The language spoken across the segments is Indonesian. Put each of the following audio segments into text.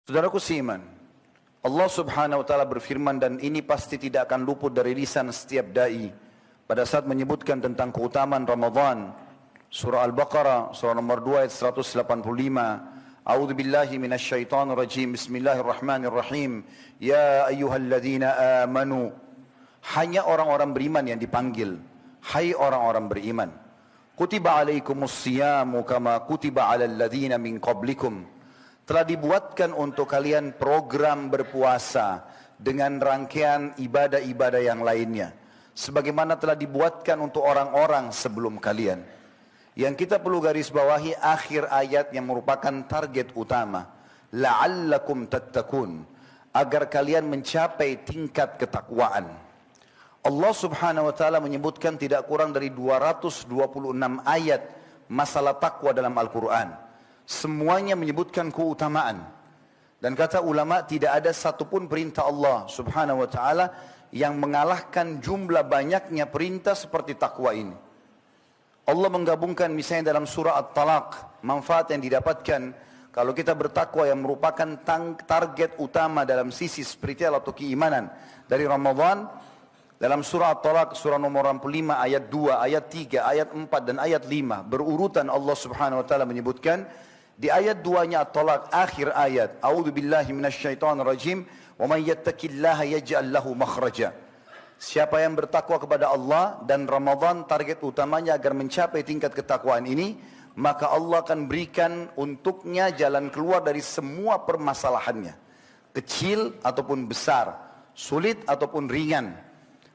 Saudaraku seiman, Allah subhanahu wa ta'ala berfirman, dan ini pasti tidak akan luput dari lisan setiap da'i pada saat menyebutkan tentang keutamaan Ramadan. Surah Al-Baqarah, surah nomor 2 ayat 185. A'udzu billahi minasyaitonir rajim. Bismillahirrahmanirrahim. Ya ayyuhalladzina amanu. Hanya orang-orang beriman yang dipanggil. Hai orang-orang beriman. Kutiba alaikumus siyamu kama kutiba alal ladzina min qablikum. Telah dibuatkan untuk kalian program berpuasa dengan rangkaian ibadah-ibadah yang lainnya, sebagaimana telah dibuatkan untuk orang-orang sebelum kalian. Yang kita perlu garis bawahi akhir ayat yang merupakan target utama, la'allakum tattaqun, agar kalian mencapai tingkat ketakwaan. Allah subhanahu wa ta'ala menyebutkan tidak kurang dari 226 ayat masalah takwa dalam Al-Quran. Semuanya menyebutkan keutamaan. Dan kata ulama, tidak ada satupun perintah Allah subhanahu wa ta'ala yang mengalahkan jumlah banyaknya perintah seperti takwa ini. Allah menggabungkan misalnya dalam surah At-Talaq, manfaat yang didapatkan kalau kita bertakwa yang merupakan target utama dalam sisi spiritual atau keimanan dari Ramadan. Dalam surah At-Talaq, surah nomor 65, ayat 2, ayat 3, ayat 4, dan ayat 5. Berurutan Allah subhanahu wa ta'ala menyebutkan. Di ayat 2-nya At-Talaq, akhir ayat, A'udzu billahi minasyaitonir rajim, wa may yattaqillaha yaj'al lahu makhraja. Siapa yang bertakwa kepada Allah dan Ramadan target utamanya agar mencapai tingkat ketakwaan ini, maka Allah akan berikan untuknya jalan keluar dari semua permasalahannya, kecil ataupun besar, sulit ataupun ringan,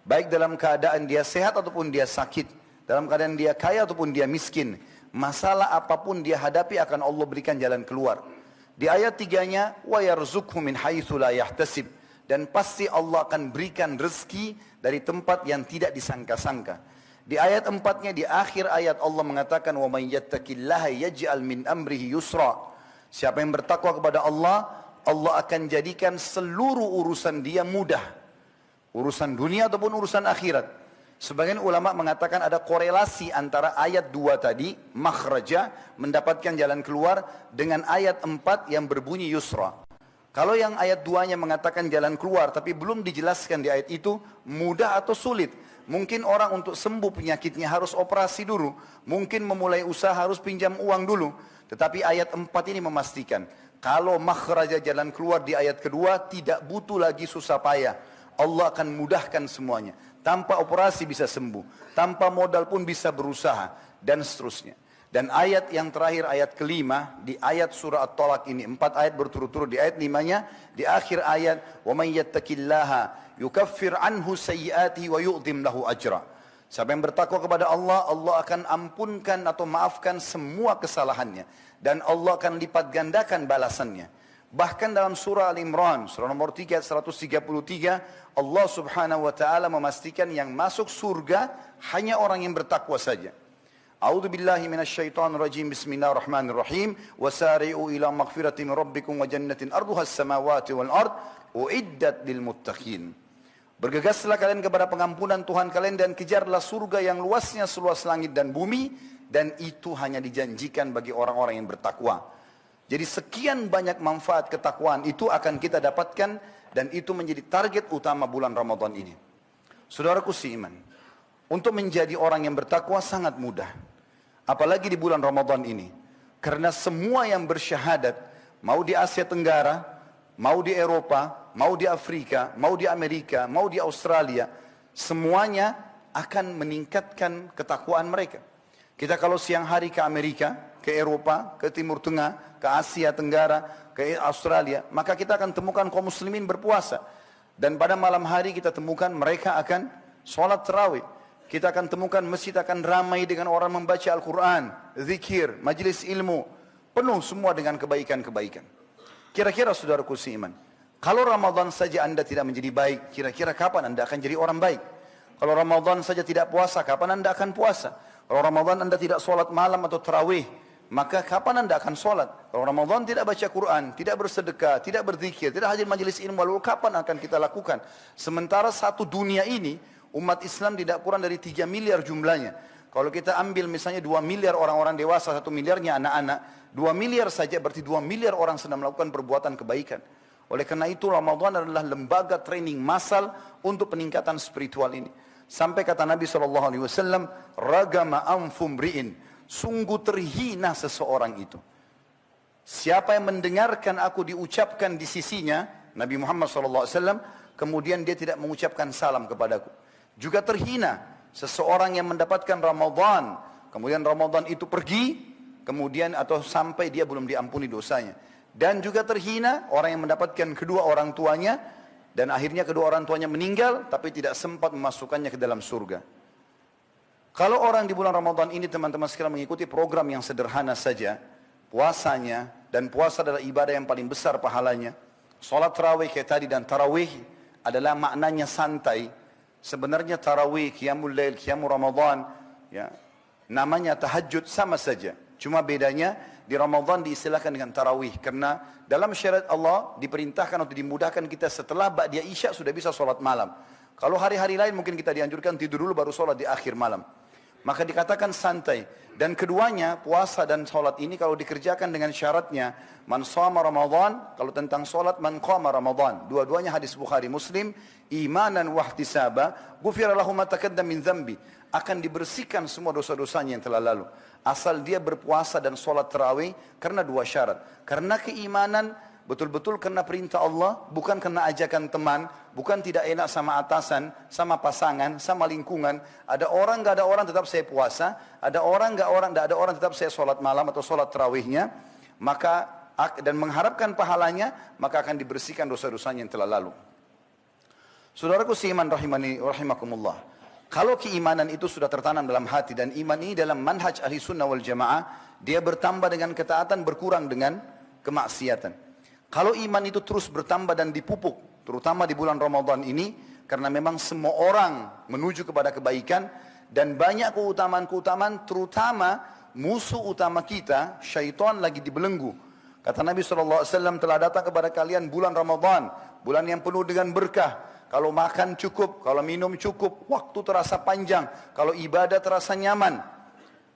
baik dalam keadaan dia sehat ataupun dia sakit, dalam keadaan dia kaya ataupun dia miskin. Masalah apapun dia hadapi akan Allah berikan jalan keluar. Di ayat 3-nya, wa yarzuqhu min haitsu la yahtasib, dan pasti Allah akan berikan rezeki dari tempat yang tidak disangka-sangka. Di ayat 4-nya, di akhir ayat Allah mengatakan, wa may yattaqillaha yaj'al min amrihi yusra. Siapa yang bertakwa kepada Allah, Allah akan jadikan seluruh urusan dia mudah. Urusan dunia ataupun urusan akhirat. Sebagian ulama mengatakan ada korelasi antara ayat 2 tadi, makhraja, mendapatkan jalan keluar, dengan ayat 4 yang berbunyi yusra. Kalau yang ayat 2-nya mengatakan jalan keluar, tapi belum dijelaskan di ayat itu, mudah atau sulit. Mungkin orang untuk sembuh penyakitnya harus operasi dulu. Mungkin memulai usaha harus pinjam uang dulu. Tetapi ayat 4 ini memastikan, kalau makhraja jalan keluar di ayat kedua, tidak butuh lagi susah payah. Allah akan mudahkan semuanya. Tanpa operasi bisa sembuh, tanpa modal pun bisa berusaha, dan seterusnya. Dan ayat yang terakhir, ayat kelima, di ayat surah At-Talaq ini, 4 ayat berturut-turut. Di ayat 5-nya, di akhir ayat, وَمَنْ يَتَّقِ اللَّهَ يُكَفِّرْ عَنْهُ سَيِّئَاتِهِ وَيُؤْذِمْ لَهُ أَجْرًا. Siapa yang bertakwa kepada Allah, Allah akan ampunkan atau maafkan semua kesalahannya, dan Allah akan lipat gandakan balasannya. Bahkan dalam surah Al-Imran, surah nomor 3, 133, Allah subhanahu wa ta'ala memastikan yang masuk surga hanya orang yang bertakwa saja. A'udzu billahi minasyaitonir rajim. Bismillahirrahmanirrahim. Wasari'u ila maghfiratin rabbikum wa jannatin arduhas samawati wal ard uiddat lil muttaqin. Bergegaslah kalian kepada pengampunan Tuhan kalian dan kejarlah surga yang luasnya seluas langit dan bumi, dan itu hanya dijanjikan bagi orang-orang yang bertakwa. Jadi sekian banyak manfaat ketakwaan itu akan kita dapatkan, dan itu menjadi target utama bulan Ramadan ini. Saudaraku seiman, untuk menjadi orang yang bertakwa sangat mudah. Apalagi di bulan Ramadan ini. Karena semua yang bersyahadat, mau di Asia Tenggara, mau di Eropa, mau di Afrika, mau di Amerika, mau di Australia, semuanya akan meningkatkan ketakwaan mereka. Kita kalau siang hari ke Amerika, ke Eropa, ke Timur Tengah, ke Asia Tenggara, ke Australia, maka kita akan temukan kaum muslimin berpuasa. Dan pada malam hari kita temukan mereka akan sholat tarawih. Kita akan temukan masjid akan ramai dengan orang membaca Al-Quran, zikir, majlis ilmu, penuh semua dengan kebaikan-kebaikan. Kira-kira saudaraku seiman, kalau Ramadan saja anda tidak menjadi baik, kira-kira kapan anda akan jadi orang baik? Kalau Ramadan saja tidak puasa, kapan anda akan puasa? Kalau Ramadan anda tidak sholat malam atau tarawih, maka kapan anda akan sholat? Kalau Ramadan tidak baca Quran, tidak bersedekah, tidak berzikir, tidak hadir majelis ilmu, lalu kapan akan kita lakukan? Sementara satu dunia ini, umat Islam tidak kurang dari 3 miliar jumlahnya. Kalau kita ambil misalnya 2 miliar orang-orang dewasa, 1 miliarnya anak-anak, 2 miliar saja berarti 2 miliar orang sedang melakukan perbuatan kebaikan. Oleh karena itu Ramadan adalah lembaga training massal untuk peningkatan spiritual ini. Sampai kata Nabi SAW, ragama anfumri'in, sungguh terhina seseorang itu. Siapa yang mendengarkan aku diucapkan di sisinya, Nabi Muhammad SAW, kemudian dia tidak mengucapkan salam kepadaku. Juga terhina seseorang yang mendapatkan Ramadan, kemudian Ramadan itu pergi, kemudian atau sampai dia belum diampuni dosanya. Dan juga terhina orang yang mendapatkan kedua orang tuanya, dan akhirnya kedua orang tuanya meninggal, tapi tidak sempat memasukkannya ke dalam surga. Kalau orang di bulan Ramadan ini teman-teman sekalian mengikuti program yang sederhana saja, puasanya, dan puasa adalah ibadah yang paling besar pahalanya. Salat tarawih kayak tadi, dan tarawih adalah maknanya santai. Sebenarnya tarawih, qiyamul lail, qiyamul Ramadan, ya, namanya tahajud sama saja. Cuma bedanya di Ramadan diistilahkan dengan tarawih karena dalam syariat Allah diperintahkan atau dimudahkan kita setelah ba'da isya sudah bisa sholat malam. Kalau hari-hari lain mungkin kita dianjurkan tidur dulu baru sholat di akhir malam. Maka dikatakan santai. Dan keduanya puasa dan sholat ini kalau dikerjakan dengan syaratnya, man shoma Ramadan, kalau tentang sholat man qama Ramadan. Dua-duanya hadis Bukhari Muslim, imanan wahtisaba, ghufira lahu ma taqaddama min dzambi. Akan dibersihkan semua dosa-dosanya yang telah lalu. Asal dia berpuasa dan sholat tarawih karena dua syarat. Karena keimanan, betul-betul karena perintah Allah, bukan karena ajakan teman, bukan tidak enak sama atasan, sama pasangan, sama lingkungan. Ada orang, gak ada orang tetap saya puasa. Ada orang, gak ada orang tetap saya sholat malam atau sholat tarawihnya. Maka dan mengharapkan pahalanya, maka akan dibersihkan dosa-dosanya yang telah lalu. Saudaraku seiman rahimani rahimakumullah. Kalau keimanan itu sudah tertanam dalam hati dan iman ini dalam manhaj ahli sunnah wal jamaah, dia bertambah dengan ketaatan, berkurang dengan kemaksiatan. Kalau iman itu terus bertambah dan dipupuk, terutama di bulan Ramadan ini, karena memang semua orang menuju kepada kebaikan dan banyak keutamaan-keutamaan, terutama musuh utama kita, syaitan lagi dibelenggu. Kata Nabi SAW, telah datang kepada kalian bulan Ramadan, bulan yang penuh dengan berkah. Kalau makan cukup, kalau minum cukup, waktu terasa panjang, kalau ibadah terasa nyaman.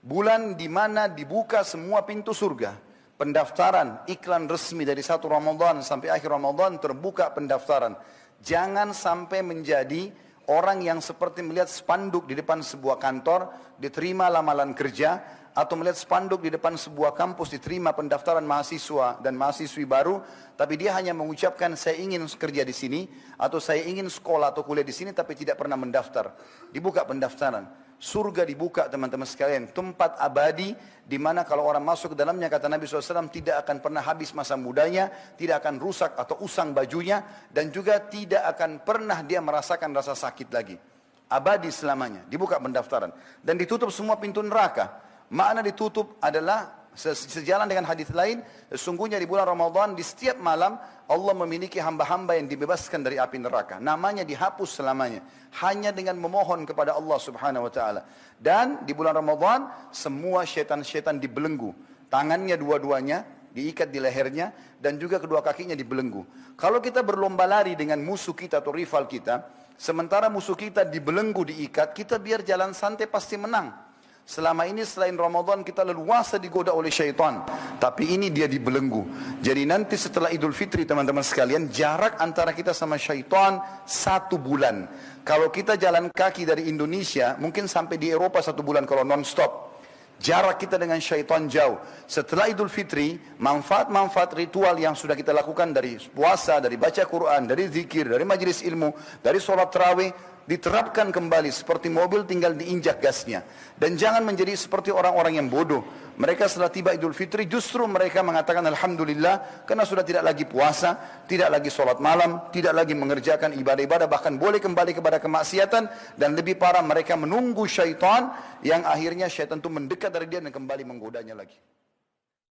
Bulan di mana dibuka semua pintu surga. Pendaftaran, iklan resmi dari 1 Ramadan sampai akhir Ramadan terbuka pendaftaran. Jangan sampai menjadi orang yang seperti melihat spanduk di depan sebuah kantor, diterima lamaran kerja, atau melihat spanduk di depan sebuah kampus diterima pendaftaran mahasiswa dan mahasiswi baru, tapi dia hanya mengucapkan saya ingin kerja di sini atau saya ingin sekolah atau kuliah di sini, tapi tidak pernah mendaftar. Dibuka pendaftaran, surga dibuka teman-teman sekalian, tempat abadi di mana kalau orang masuk ke dalamnya kata Nabi SAW tidak akan pernah habis masa mudanya, tidak akan rusak atau usang bajunya, dan juga tidak akan pernah dia merasakan rasa sakit lagi. Abadi selamanya, dibuka pendaftaran dan ditutup semua pintu neraka. Makna ditutup adalah sejalan dengan hadis lain, sesungguhnya di bulan Ramadan di setiap malam Allah memiliki hamba-hamba yang dibebaskan dari api neraka. Namanya dihapus selamanya hanya dengan memohon kepada Allah Subhanahu wa taala. Dan di bulan Ramadan semua syaitan-syaitan dibelenggu. Tangannya dua-duanya diikat di lehernya dan juga kedua kakinya dibelenggu. Kalau kita berlomba lari dengan musuh kita atau rival kita, sementara musuh kita dibelenggu, diikat, kita biar jalan santai pasti menang. Selama ini selain Ramadan kita leluasa digoda oleh syaitan, tapi ini dia dibelenggu. Jadi nanti setelah Idul Fitri teman-teman sekalian, jarak antara kita sama syaitan 1 bulan. Kalau kita jalan kaki dari Indonesia mungkin sampai di Eropa 1 bulan kalau non-stop. Jarak kita dengan syaitan jauh. Setelah Idul Fitri, manfaat-manfaat ritual yang sudah kita lakukan dari puasa, dari baca Quran, dari zikir, dari majelis ilmu, dari sholat tarawih, diterapkan kembali seperti mobil tinggal diinjak gasnya. Dan jangan menjadi seperti orang-orang yang bodoh. Mereka setelah tiba Idul Fitri justru mereka mengatakan Alhamdulillah karena sudah tidak lagi puasa, tidak lagi sholat malam, tidak lagi mengerjakan ibadah-ibadah, bahkan boleh kembali kepada kemaksiatan. Dan lebih parah mereka menunggu syaitan yang akhirnya syaitan itu mendekat dari dia dan kembali menggodanya lagi.